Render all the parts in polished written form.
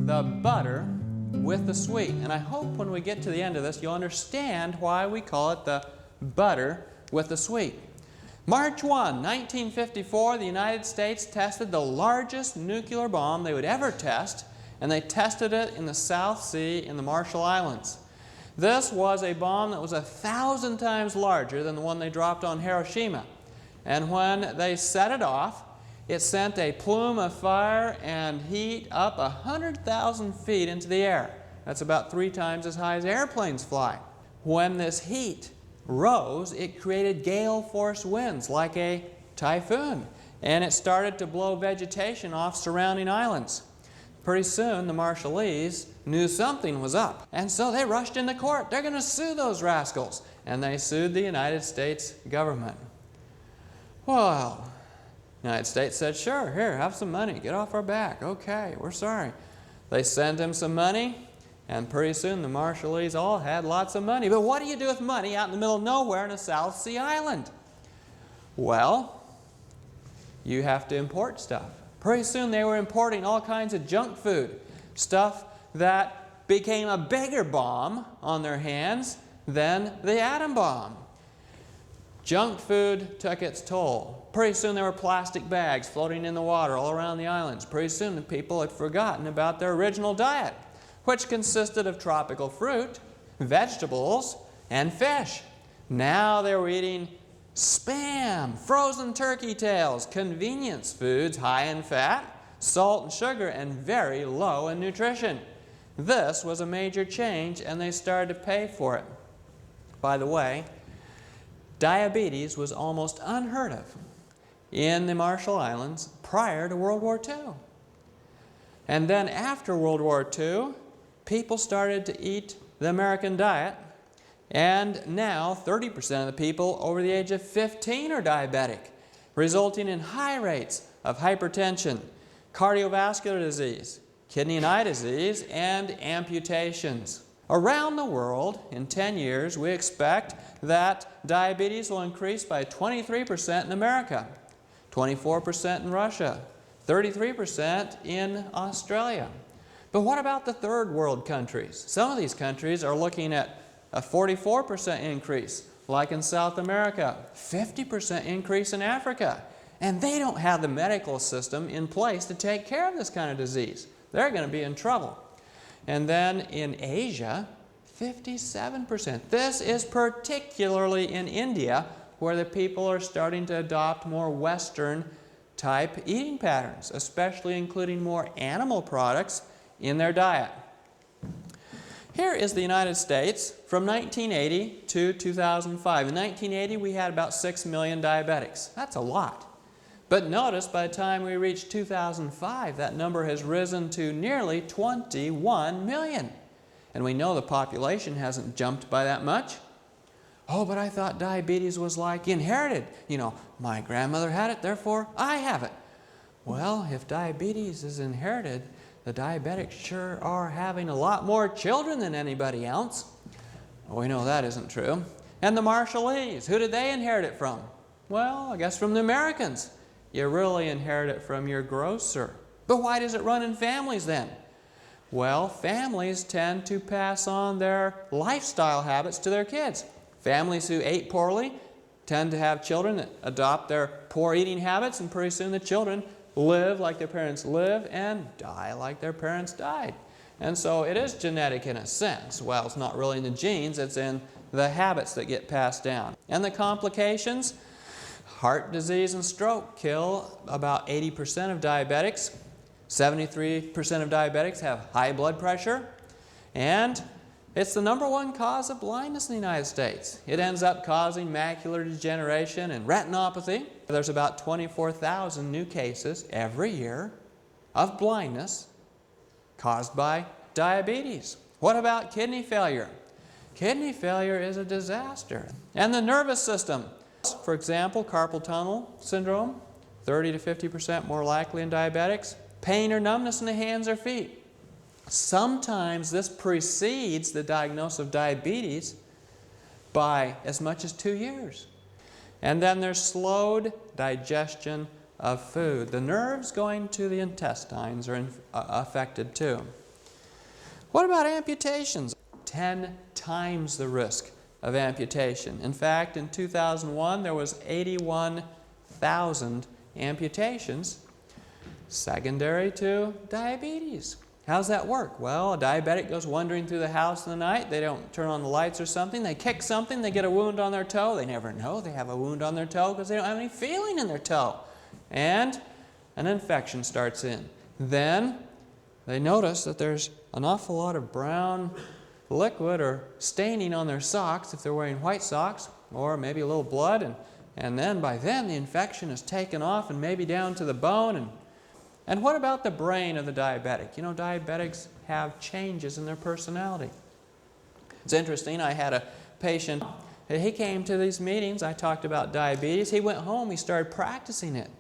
the butter with the sweet. And I hope when we get to the end of this, you'll understand why we call it the butter with the sweet. March 1, 1954, the United States tested the largest nuclear bomb they would ever test, and they tested it in the South Sea in the Marshall Islands. This was a bomb that was 1,000 times larger than the one they dropped on Hiroshima. And when they set it off, it sent a plume of fire and heat up 100,000 feet into the air. That's about 3 times as high as airplanes fly. When this heat rose, it created gale force winds like a typhoon, and it started to blow vegetation off surrounding islands. Pretty soon, the Marshallese knew something was up, and so they rushed into court. They're going to sue those rascals, and they sued the United States government. Well, the United States said, sure, here, have some money, get off our back. Okay, we're sorry. They sent him some money, and pretty soon the Marshallese all had lots of money. But what do you do with money out in the middle of nowhere in a South Sea island? Well, you have to import stuff. Pretty soon they were importing all kinds of junk food, stuff that became a bigger bomb on their hands than the atom bomb. Junk food took its toll. Pretty soon there were plastic bags floating in the water all around the islands. Pretty soon the people had forgotten about their original diet, which consisted of tropical fruit, vegetables, and fish. Now they were eating Spam, frozen turkey tails, convenience foods high in fat, salt and sugar, and very low in nutrition. This was a major change, and they started to pay for it. By the way, diabetes was almost unheard of in the Marshall Islands prior to World War II. And then after World War II, people started to eat the American diet, and now 30% of the people over the age of 15 are diabetic, resulting in high rates of hypertension, cardiovascular disease, kidney and eye disease, and amputations. Around the world, in 10 years, we expect that diabetes will increase by 23% in America, 24% in Russia, 33% in Australia. But what about the third world countries? Some of these countries are looking at a 44% increase, like in South America, 50% increase in Africa. And they don't have the medical system in place to take care of this kind of disease. They're going to be in trouble. And then in Asia, 57%. This is particularly in India, where the people are starting to adopt more Western type eating patterns, especially including more animal products in their diet. Here is the United States from 1980 to 2005. In 1980, we had about 6 million diabetics. That's a lot. But notice by the time we reach 2005, that number has risen to nearly 21 million. And we know the population hasn't jumped by that much. Oh, but I thought diabetes was like inherited. You know, my grandmother had it, therefore I have it. Well, if diabetes is inherited, the diabetics sure are having a lot more children than anybody else. Well, we know that isn't true. And the Marshallese, who did they inherit it from? Well, I guess from the Americans. You really inherit it from your grocer. But why does it run in families then? Well, families tend to pass on their lifestyle habits to their kids. Families who ate poorly tend to have children that adopt their poor eating habits, and pretty soon the children live like their parents lived and die like their parents died. And so it is genetic in a sense. Well, it's not really in the genes, it's in the habits that get passed down. And the complications, heart disease and stroke kill about 80% of diabetics. 73% of diabetics have high blood pressure. And it's the #1 cause of blindness in the United States. It ends up causing macular degeneration and retinopathy. There's about 24,000 new cases every year of blindness caused by diabetes. What about kidney failure? Kidney failure is a disaster. And the nervous system. For example, carpal tunnel syndrome, 30 to 50% more likely in diabetics. Pain or numbness in the hands or feet. Sometimes this precedes the diagnosis of diabetes by as much as 2 years. And then there's slowed digestion of food. The nerves going to the intestines are affected too. What about amputations? 10 times the risk of amputation. In fact, in 2001, there was 81,000 amputations secondary to diabetes. How's that work? Well, a diabetic goes wandering through the house in the night. They don't turn on the lights or something. They kick something. They get a wound on their toe. They never know they have a wound on their toe because they don't have any feeling in their toe. And an infection starts in. Then they notice that there's an awful lot of brown liquid or staining on their socks if they're wearing white socks, or maybe a little blood. And then by then the infection is taken off and maybe down to the bone. And what about the brain of the diabetic? You know, diabetics have changes in their personality. It's interesting, I had a patient, he came to these meetings, I talked about diabetes, he went home, he started practicing it.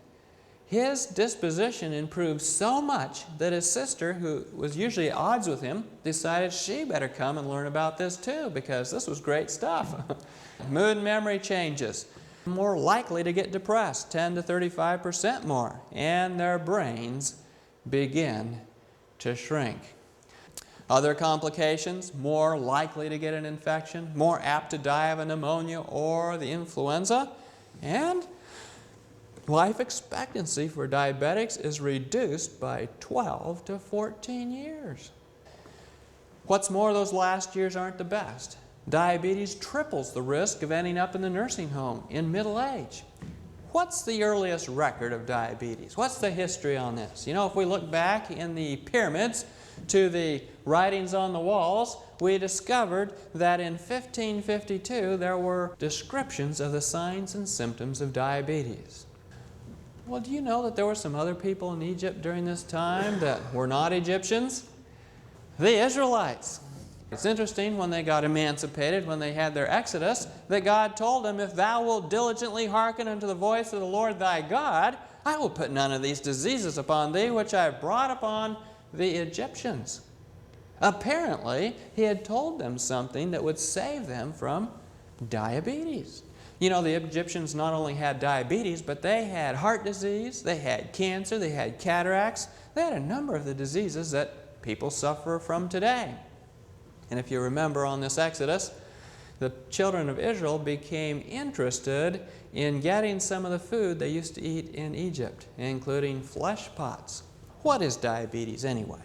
His disposition improved so much that his sister, who was usually at odds with him, decided she better come and learn about this too, because this was great stuff. Mood and memory changes. More likely to get depressed, 10 to 35% more, and their brains begin to shrink. Other complications, more likely to get an infection, more apt to die of a pneumonia or the influenza, and life expectancy for diabetics is reduced by 12 to 14 years. What's more, those last years aren't the best. Diabetes triples the risk of ending up in the nursing home in middle age. What's the earliest record of diabetes? What's the history on this? You know, if we look back in the pyramids to the writings on the walls, we discovered that in 1552 there were descriptions of the signs and symptoms of diabetes. Well, do you know that there were some other people in Egypt during this time that were not Egyptians? The Israelites. It's interesting, when they got emancipated, when they had their exodus, that God told them, if thou wilt diligently hearken unto the voice of the Lord thy God, I will put none of these diseases upon thee, which I have brought upon the Egyptians. Apparently, he had told them something that would save them from diabetes. You know, the Egyptians not only had diabetes, but they had heart disease, they had cancer, they had cataracts, they had a number of the diseases that people suffer from today. And if you remember on this Exodus, the children of Israel became interested in getting some of the food they used to eat in Egypt, including flesh pots. What is diabetes anyway?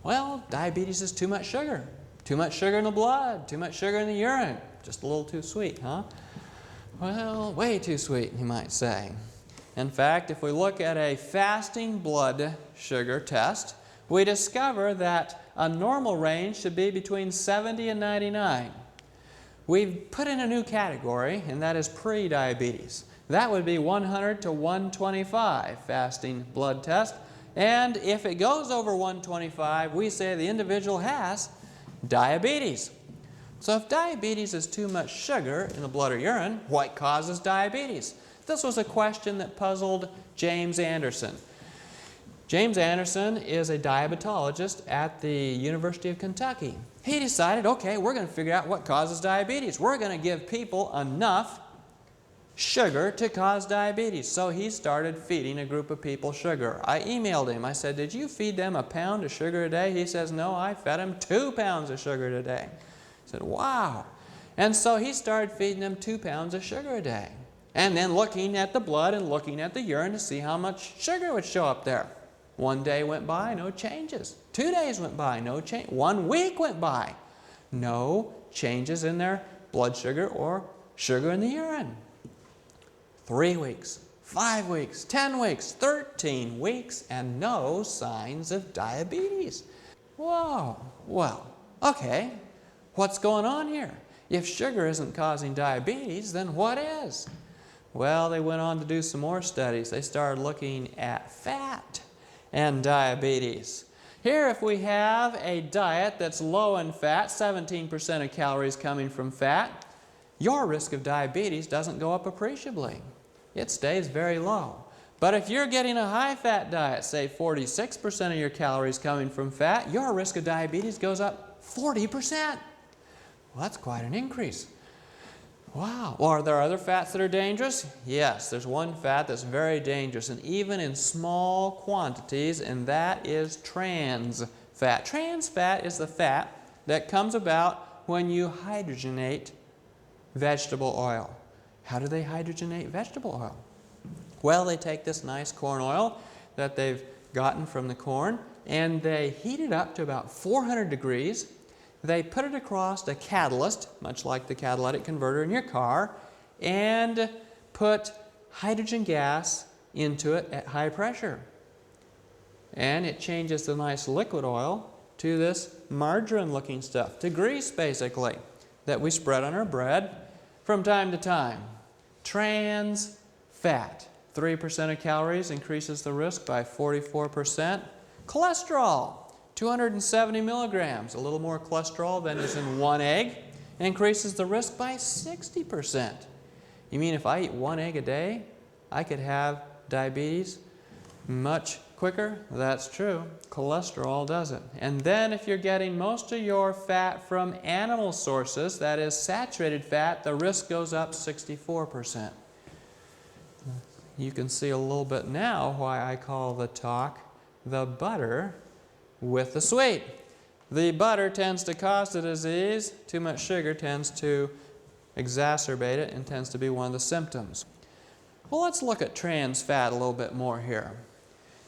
Well, diabetes is too much sugar. Too much sugar in the blood, too much sugar in the urine. Just a little too sweet, huh? Well, way too sweet, you might say. In fact, if we look at a fasting blood sugar test, we discover that a normal range should be between 70 and 99. We've put in a new category, and that is pre-diabetes. That would be 100 to 125 fasting blood test. And if it goes over 125, we say the individual has diabetes. So if diabetes is too much sugar in the blood or urine, what causes diabetes? This was a question that puzzled James Anderson. James Anderson is a diabetologist at the University of Kentucky. He decided, okay, we're going to figure out what causes diabetes. We're going to give people enough sugar to cause diabetes. So he started feeding a group of people sugar. I emailed him. I said, did you feed them a pound of sugar a day? He says, no, I fed them 2 pounds of sugar a day. I said, wow. And so he started feeding them 2 pounds of sugar a day. And then looking at the blood and looking at the urine to see how much sugar would show up there. 1 day went by, no changes. 2 days went by, no change. 1 week went by, no changes in their blood sugar or sugar in the urine. 3 weeks, 5 weeks, 10 weeks, 13 weeks, and no signs of diabetes. Whoa, well, okay, what's going on here? If sugar isn't causing diabetes, then what is? Well, they went on to do some more studies. They started looking at fat and diabetes. Here, if we have a diet that's low in fat, 17% of calories coming from fat, your risk of diabetes doesn't go up appreciably. It stays very low. But if you're getting a high-fat diet, say 46% of your calories coming from fat, your risk of diabetes goes up 40%. Well, that's quite an increase. Wow. Well, are there other fats that are dangerous? Yes, there's one fat that's very dangerous, and even in small quantities, and that is trans fat. Trans fat is the fat that comes about when you hydrogenate vegetable oil. How do they hydrogenate vegetable oil? Well, they take this nice corn oil that they've gotten from the corn and they heat it up to about 400 degrees. They put it across a catalyst, much like the catalytic converter in your car, and put hydrogen gas into it at high pressure. And it changes the nice liquid oil to this margarine-looking stuff, to grease basically, that we spread on our bread from time to time. Trans fat, 3% of calories increases the risk by 44%. Cholesterol, 270 milligrams, a little more cholesterol than is in one egg, increases the risk by 60%. You mean if I eat one egg a day, I could have diabetes much quicker? That's true. Cholesterol does it. And then if you're getting most of your fat from animal sources, that is saturated fat, the risk goes up 64%. You can see a little bit now why I call the talk the butter with the sweet. The butter tends to cause the disease. Too much sugar tends to exacerbate it and tends to be one of the symptoms. Well, let's look at trans fat a little bit more here.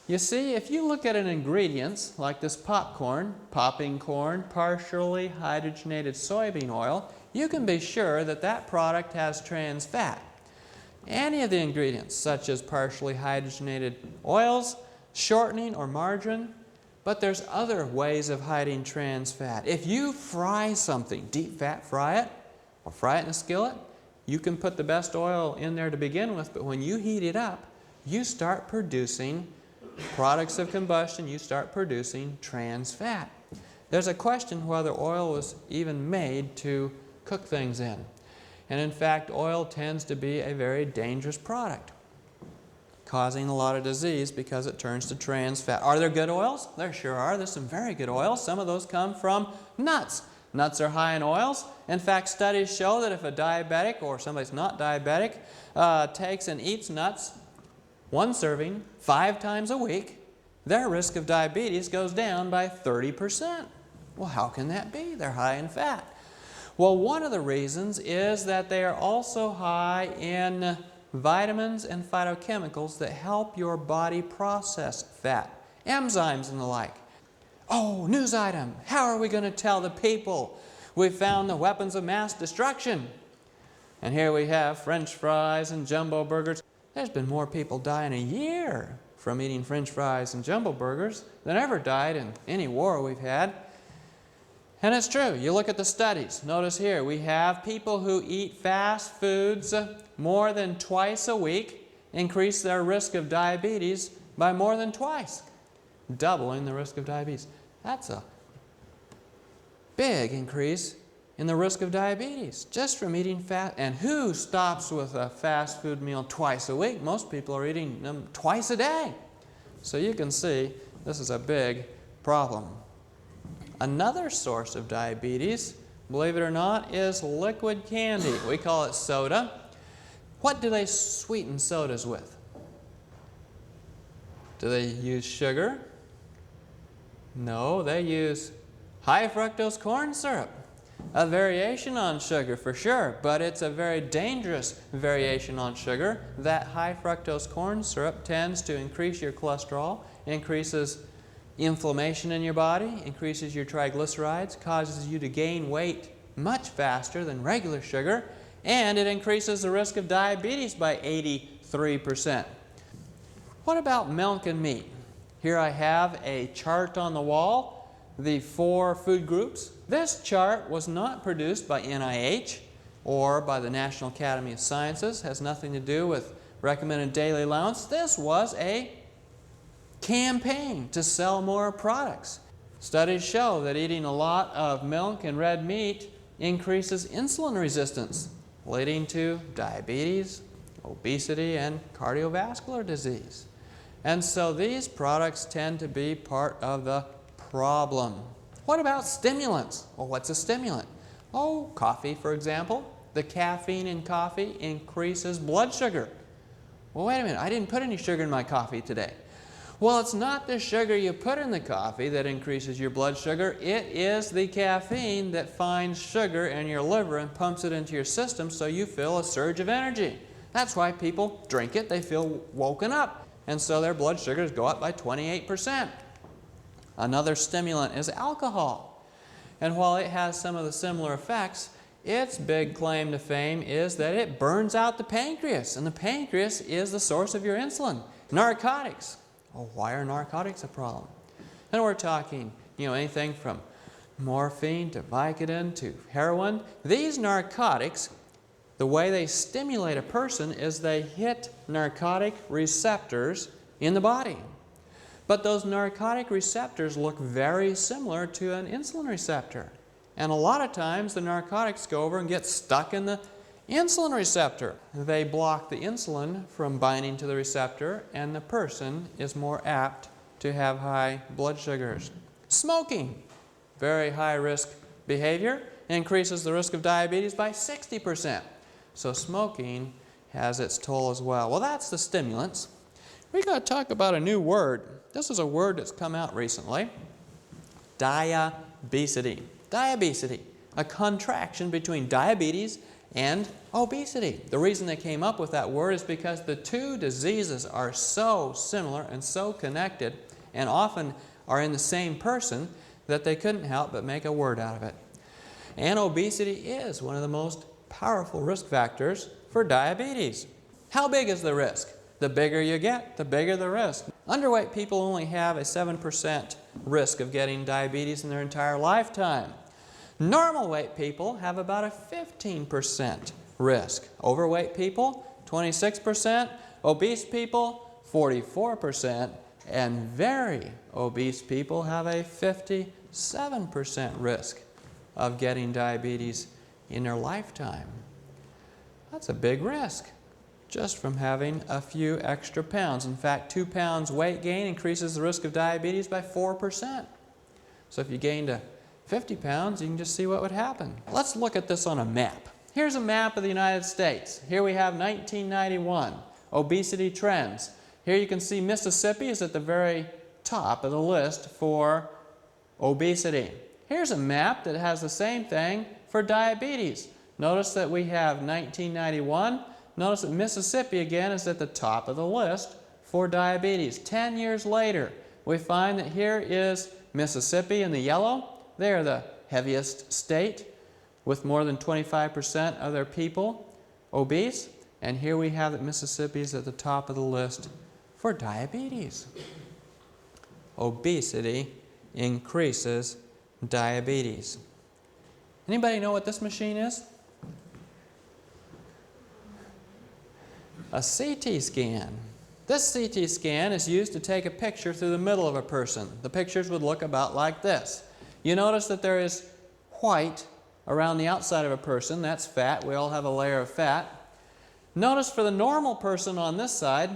You see, if you look at an ingredients like this popcorn, popping corn, partially hydrogenated soybean oil, you can be sure that that product has trans fat. Any of the ingredients, such as partially hydrogenated oils, shortening, or margarine, but there's other ways of hiding trans fat. If you fry something, deep fat fry it, or fry it in a skillet, you can put the best oil in there to begin with, but when you heat it up, you start producing products of combustion, you start producing trans fat. There's a question whether oil was even made to cook things in. And in fact, oil tends to be a very dangerous product, causing a lot of disease because it turns to trans fat. Are there good oils? There sure are. There's some very good oils. Some of those come from nuts. Nuts are high in oils. In fact, studies show that if a diabetic or somebody's not diabetic takes and eats nuts, one serving 5 times a week, their risk of diabetes goes down by 30%. Well, how can that be? They're high in fat. Well, one of the reasons is that they are also high in vitamins and phytochemicals that help your body process fat, enzymes and the like. Oh, news item. How are we going to tell the people we've found the weapons of mass destruction? And here we have French fries and jumbo burgers. There's been more people die in a year from eating French fries and jumbo burgers than ever died in any war we've had. And it's true. You look at the studies. Notice here we have people who eat fast foods more than twice a week increase their risk of diabetes by more than twice, doubling the risk of diabetes. That's a big increase in the risk of diabetes just from eating fat. And who stops with a fast food meal twice a week? Most people are eating them twice a day. So you can see this is a big problem. Another source of diabetes, believe it or not, is liquid candy. We call it soda. What do they sweeten sodas with? Do they use sugar? No, they use high fructose corn syrup. A variation on sugar for sure, but it's a very dangerous variation on sugar. That high fructose corn syrup tends to increase your cholesterol, increases inflammation in your body, increases your triglycerides, causes you to gain weight much faster than regular sugar, and it increases the risk of diabetes by 83%. What about milk and meat? Here I have a chart on the wall, the 4 food groups. This chart was not produced by NIH or by the National Academy of Sciences, has nothing to do with recommended daily allowance. This was a campaign to sell more products. Studies show that eating a lot of milk and red meat increases insulin resistance, leading to diabetes, obesity, and cardiovascular disease. And so these products tend to be part of the problem. What about stimulants? Well, what's a stimulant? Oh, coffee, for example. The caffeine in coffee increases blood sugar. Well, wait a minute, I didn't put any sugar in my coffee today. Well, it's not the sugar you put in the coffee that increases your blood sugar. It is the caffeine that finds sugar in your liver and pumps it into your system so you feel a surge of energy. That's why people drink it. They feel woken up. And so their blood sugars go up by 28%. Another stimulant is alcohol. And while it has some of the similar effects, its big claim to fame is that it burns out the pancreas. And the pancreas is the source of your insulin. Narcotics. Oh, why are narcotics a problem? And we're talking, anything from morphine to Vicodin to heroin. These narcotics, the way they stimulate a person is they hit narcotic receptors in the body. But those narcotic receptors look very similar to an insulin receptor. And a lot of times the narcotics go over and get stuck in the insulin receptor. They block the insulin from binding to the receptor, and the person is more apt to have high blood sugars. Smoking, very high risk behavior, increases the risk of diabetes by 60%. So smoking has its toll as well. Well, that's the stimulants. We got to talk about a new word. This is a word that's come out recently. Diabesity. Diabesity, a contraction between diabetes and obesity. The reason they came up with that word is because the two diseases are so similar and so connected and often are in the same person that they couldn't help but make a word out of it. And obesity is one of the most powerful risk factors for diabetes. How big is the risk? The bigger you get, the bigger the risk. Underweight people only have a 7% risk of getting diabetes in their entire lifetime. Normal weight people have about a 15% risk. Overweight people, 26%. Obese people, 44%. And very obese people have a 57% risk of getting diabetes in their lifetime. That's a big risk just from having a few extra pounds. In fact, 2 pounds weight gain increases the risk of diabetes by 4%. So if you gained a 50 pounds, you can just see what would happen. Let's look at this on a map. Here's a map of the United States. Here we have 1991, obesity trends. Here you can see Mississippi is at the very top of the list for obesity. Here's a map that has the same thing for diabetes. Notice that we have 1991. Notice that Mississippi again is at the top of the list for diabetes. 10 years later, we find that here is Mississippi in the yellow. They are the heaviest state with more than 25% of their people obese. And here we have that Mississippi is at the top of the list for diabetes. Obesity increases diabetes. Anybody know what this machine is? A CT scan. This CT scan is used to take a picture through the middle of a person. The pictures would look about like this. You notice that there is white around the outside of a person. That's fat. We all have a layer of fat. Notice for the normal person on this side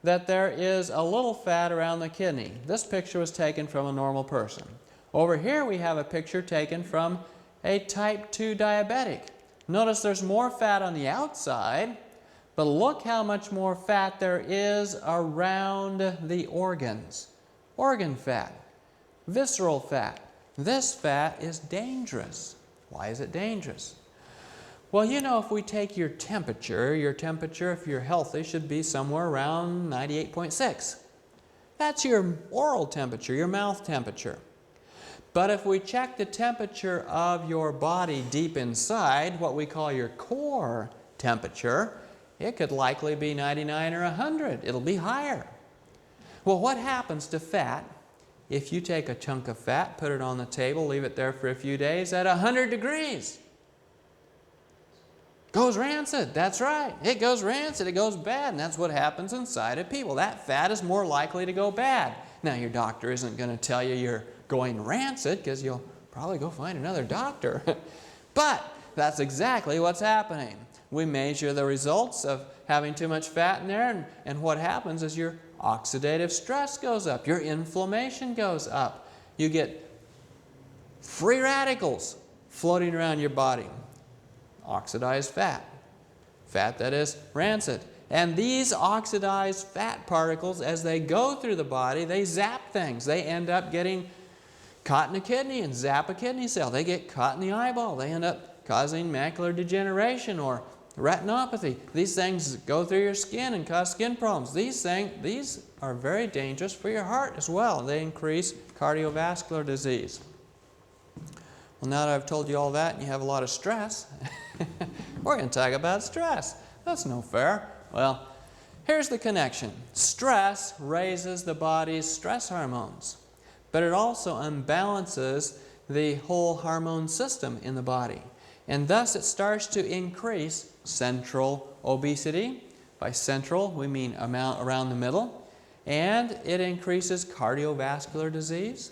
that there is a little fat around the kidney. This picture was taken from a normal person. Over here we have a picture taken from a type 2 diabetic. Notice there's more fat on the outside, but look how much more fat there is around the organs. Organ fat, visceral fat. This fat is dangerous. Why is it dangerous? Well, if we take your temperature if you're healthy should be somewhere around 98.6. That's your oral temperature, your mouth temperature. But if we check the temperature of your body deep inside, what we call your core temperature, it could likely be 99 or 100. It'll be higher. Well, what happens to fat if you take a chunk of fat, put it on the table, leave it there for a few days at 100 degrees? Goes rancid. That's right. It goes rancid. It goes bad. And that's what happens inside of people. That fat is more likely to go bad. Now, your doctor isn't going to tell you you're going rancid because you'll probably go find another doctor. But that's exactly what's happening. We measure the results of having too much fat in there, and what happens is your oxidative stress goes up, your inflammation goes up. You get free radicals floating around your body. Oxidized fat, fat that is rancid. And these oxidized fat particles, as they go through the body, they zap things. They end up getting caught in a kidney and zap a kidney cell. They get caught in the eyeball. They end up causing macular degeneration or retinopathy. These things go through your skin and cause skin problems. These are very dangerous for your heart as well. They increase cardiovascular disease. Well, now that I've told you all that and you have a lot of stress, we're going to talk about stress. That's no fair. Well, here's the connection. Stress raises the body's stress hormones, but it also unbalances the whole hormone system in the body. And thus it starts to increase central obesity. By central, we mean amount around the middle. And it increases cardiovascular disease.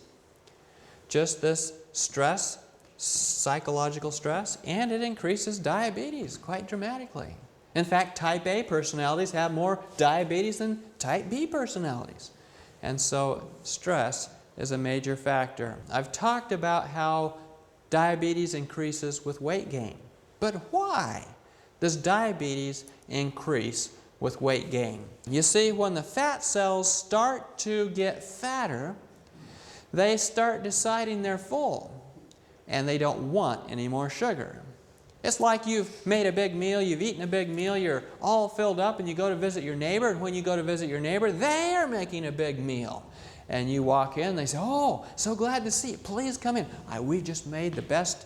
Just this stress, psychological stress, and it increases diabetes quite dramatically. In fact, type A personalities have more diabetes than type B personalities. And so stress is a major factor. I've talked about how diabetes increases with weight gain. But why does diabetes increase with weight gain? You see, when the fat cells start to get fatter, they start deciding they're full and they don't want any more sugar. It's like you've made a big meal, you've eaten a big meal, you're all filled up, and you go to visit your neighbor, and when you go to visit your neighbor, they are making a big meal. And you walk in, they say, "Oh, so glad to see you. Please come in. We just made the best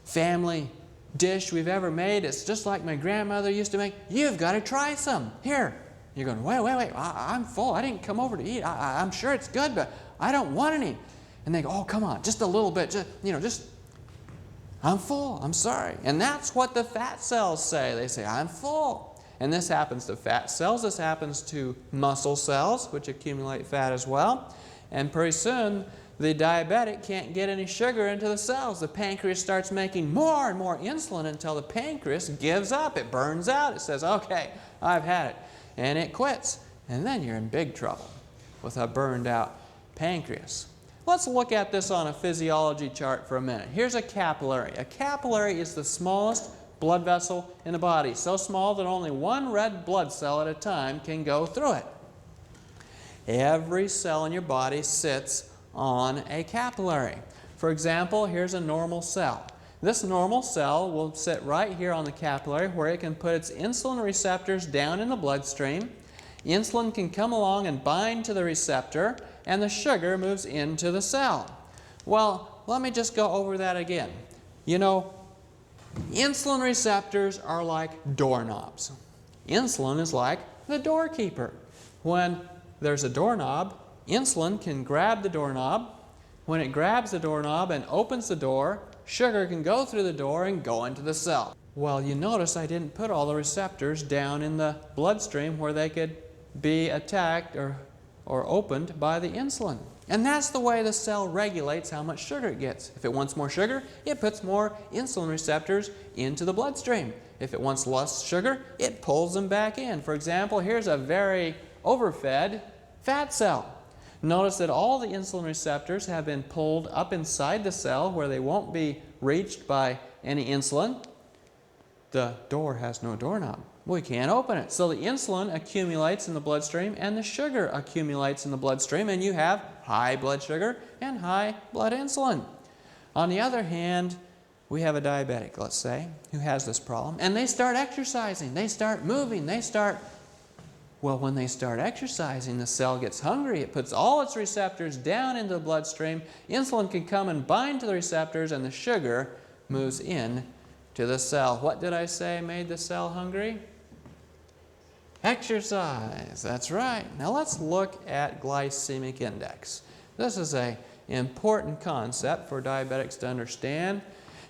family dish we've ever made. It's just like my grandmother used to make. You've got to try some. Here." You're going, wait, I'm full. I didn't come over to eat. I'm sure it's good, but I don't want any. And they go, "Oh, come on, just a little bit. Just I'm full. I'm sorry." And that's what the fat cells say. They say, "I'm full." And this happens to fat cells. This happens to muscle cells, which accumulate fat as well. And pretty soon, the diabetic can't get any sugar into the cells. The pancreas starts making more and more insulin until the pancreas gives up. It burns out. It says, "Okay, I've had it." And it quits. And then you're in big trouble with a burned out pancreas. Let's look at this on a physiology chart for a minute. Here's a capillary. A capillary is the smallest blood vessel in the body, so small that only one red blood cell at a time can go through it. Every cell in your body sits on a capillary. For example, here's a normal cell. This normal cell will sit right here on the capillary where it can put its insulin receptors down in the bloodstream. Insulin can come along and bind to the receptor, and the sugar moves into the cell. Well, let me just go over that again. You know, insulin receptors are like doorknobs. Insulin is like the doorkeeper. When there's a doorknob, insulin can grab the doorknob. When it grabs the doorknob and opens the door, sugar can go through the door and go into the cell. Well, you notice I didn't put all the receptors down in the bloodstream where they could be attacked or opened by the insulin. And that's the way the cell regulates how much sugar it gets. If it wants more sugar, it puts more insulin receptors into the bloodstream. If it wants less sugar, it pulls them back in. For example, here's a very overfed fat cell. Notice that all the insulin receptors have been pulled up inside the cell where they won't be reached by any insulin. The door has no doorknob. We can't open it. So the insulin accumulates in the bloodstream and the sugar accumulates in the bloodstream, and you have high blood sugar and high blood insulin. On the other hand, we have a diabetic, let's say, who has this problem, and they start exercising, they start moving, when they start exercising, the cell gets hungry. It puts all its receptors down into the bloodstream. Insulin can come and bind to the receptors, and the sugar moves in to the cell. What did I say made the cell hungry? Exercise. That's right. Now let's look at glycemic index. This is an important concept for diabetics to understand.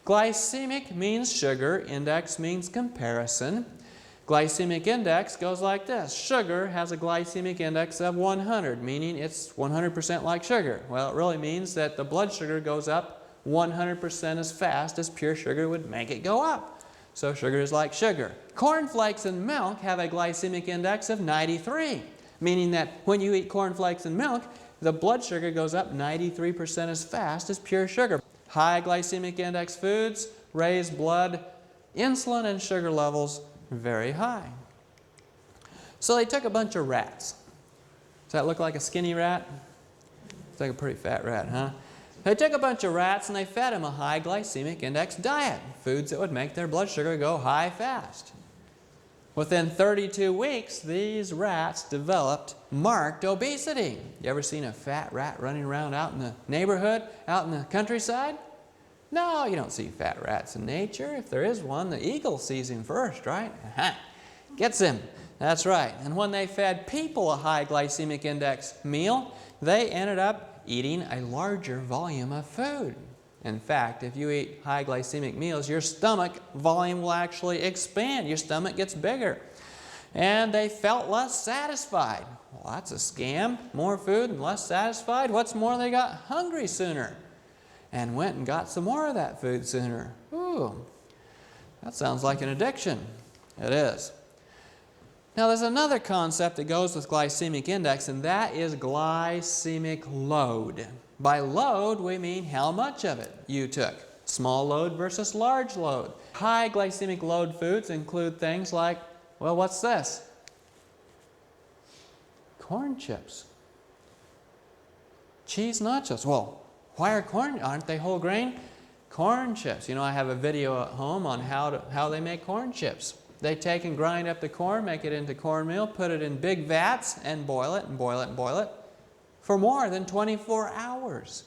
Glycemic means sugar. Index means comparison. Glycemic index goes like this. Sugar has a glycemic index of 100, meaning it's 100% like sugar. Well, it really means that the blood sugar goes up 100% as fast as pure sugar would make it go up. So sugar is like sugar. Cornflakes and milk have a glycemic index of 93, meaning that when you eat cornflakes and milk, the blood sugar goes up 93% as fast as pure sugar. High glycemic index foods raise blood insulin and sugar levels very high. So they took a bunch of rats. Does that look like a skinny rat? It's like a pretty fat rat, huh? They took a bunch of rats and they fed them a high glycemic index diet, foods that would make their blood sugar go high fast. Within 32 weeks, these rats developed marked obesity. You ever seen a fat rat running around out in the neighborhood, out in the countryside? No, you don't see fat rats in nature. If there is one, the eagle sees him first, right? Gets him. That's right. And when they fed people a high glycemic index meal, they ended up eating a larger volume of food. In fact, if you eat high glycemic meals, your stomach volume will actually expand. Your stomach gets bigger. And they felt less satisfied. Well, that's a scam. More food and less satisfied. What's more, they got hungry sooner and went and got some more of that food sooner. Ooh, that sounds like an addiction. It is. Now, there's another concept that goes with glycemic index, and that is glycemic load. By load, we mean how much of it you took. Small load versus large load. High glycemic load foods include things like, well, what's this? Corn chips. Cheese nachos. Well, why aren't they whole grain? Corn chips. You know, I have a video at home on how they make corn chips. They take and grind up the corn, make it into cornmeal, put it in big vats, and boil it and boil it and boil it for more than 24 hours.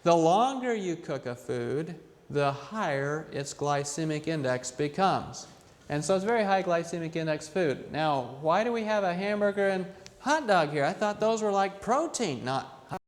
The longer you cook a food, the higher its glycemic index becomes. And so it's very high glycemic index food. Now, why do we have a hamburger and hot dog here? I thought those were like protein, not